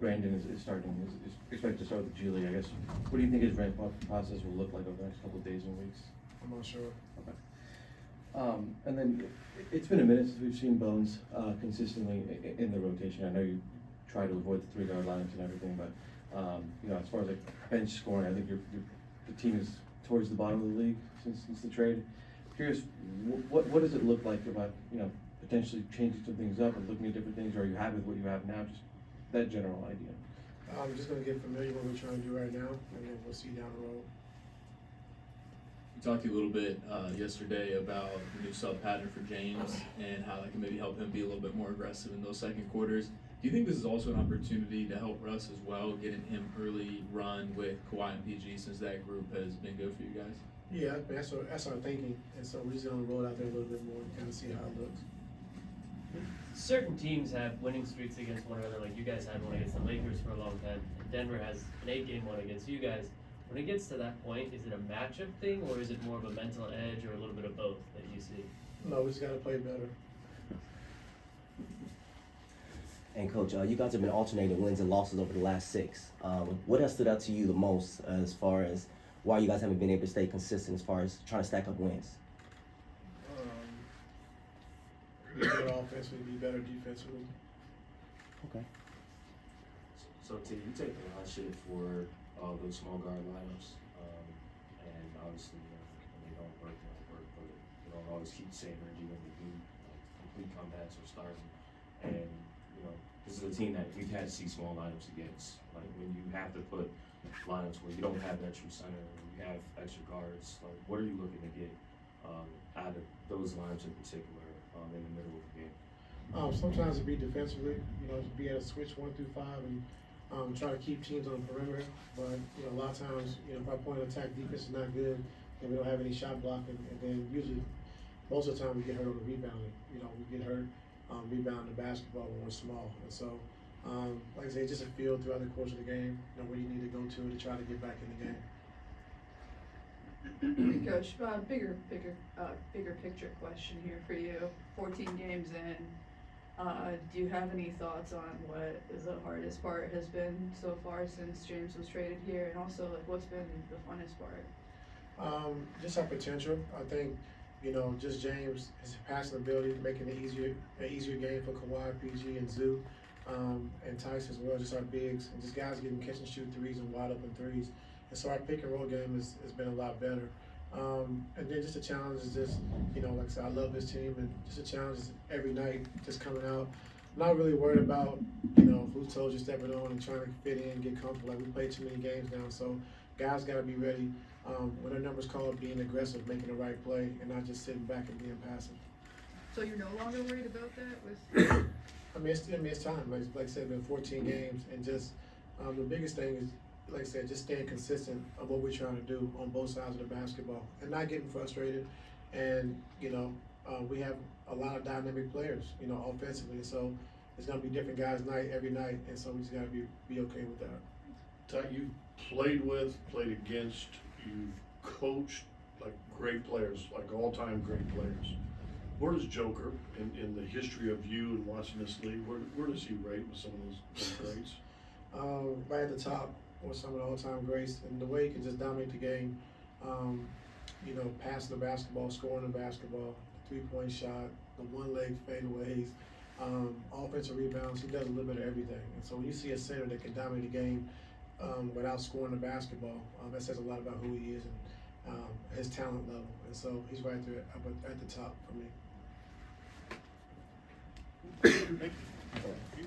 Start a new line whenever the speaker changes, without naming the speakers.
Brandon is expected to start with the G League, I guess, what do you think his ramp up process will look like over the next couple of days and weeks?
I'm not sure.
Okay. And then it's been a minute since we've seen Bones consistently in the rotation. I know you try to avoid the 3-guard lineups and everything, but you know, as far as like bench scoring, I think the team is towards the bottom of the league since the trade. Curious, what does it look like about, you know, potentially changing some things up and looking at different things, or are you happy with what you have now? Just that general idea.
I'm just gonna get familiar with what we're trying to do right now, and then we'll see down the road.
We talked to you a little bit yesterday about the new sub pattern for James and how that can maybe help him be a little bit more aggressive in those second quarters. Do you think this is also an opportunity to help Russ as well, getting him early run with Kawhi and PG, since that group has been good for you guys?
Yeah, that's our thinking, and so we're just gonna roll out there a little bit more and kind of see how it looks.
Certain teams have winning streaks against one another, like you guys had one against the Lakers for a long time, and Denver has an 8-game one against you guys. When it gets to that point, is it a matchup thing, or is it more of a mental edge, or a little bit of both that you see?
No, we just gotta play better.
And Coach, you guys have been alternating wins and losses over the last 6. What has stood out to you the most as far as why you guys haven't been able to stay consistent as far as trying to stack up wins?
Be better offensively, be better defensively.
Okay.
So T, you take the line shit for those small guard lineups, and obviously when they don't work, but you don't always keep the same energy when they do, like complete comebacks or starting. And you know, this is a team that we've had to see small lineups against. Like when you have to put lineups where you don't have that true center, or you have extra guards. Like what are you looking to get out of those lineups in particular in the middle of the game?
Sometimes it be defensively, you know, be able to switch 1 through 5 and try to keep teams on the perimeter. But you know, a lot of times, you know, if our point of attack defense is not good and we don't have any shot blocking, and then usually most of the time we get hurt on the rebounding. You know, we get hurt rebounding the basketball when we're small. And so, like I say, it's just a feel throughout the course of the game, you know, where you need to go to try to get back in the game.
Coach, bigger picture question here for you. 14 games in, do you have any thoughts on what the hardest part has been so far since James was traded here, and also like what's been the funnest part?
Just our potential. I think, you know, just James, his passing ability, making it an easier game for Kawhi, PG, and Zoo, and Tice as well. Just our bigs and just guys getting catch and shoot threes and wide open threes. And so our pick and roll game has been a lot better. And then just the challenge is just, you know, like I said, I love this team, and just a challenge is every night just coming out. I'm not really worried about, you know, who told you stepping on and trying to fit in, get comfortable. Like we played too many games now, so guys got to be ready when their number's called, being aggressive, making the right play, and not just sitting back and being passive.
So you're no longer worried about that with?
I mean, it's time. Like I said, it's been 14 games, and just the biggest thing is, like I said, just staying consistent of what we're trying to do on both sides of the basketball and not getting frustrated. And, you know, we have a lot of dynamic players, you know, offensively. So it's going to be different guys every night. And so we just got to be okay with that.
You've played with, played against, you've coached like great players, like all-time great players. Where does Joker, in the history of you and watching this league, where does he rate with some of those greats?
Right at the top with some of the all-time greats, and the way he can just dominate the game, you know, passing the basketball, scoring the basketball, three-point shot, the one-leg fadeaways, offensive rebounds. He does a little bit of everything. And so when you see a center that can dominate the game without scoring the basketball, that says a lot about who he is and his talent level. And so he's right there up at the top for me.
Thank you.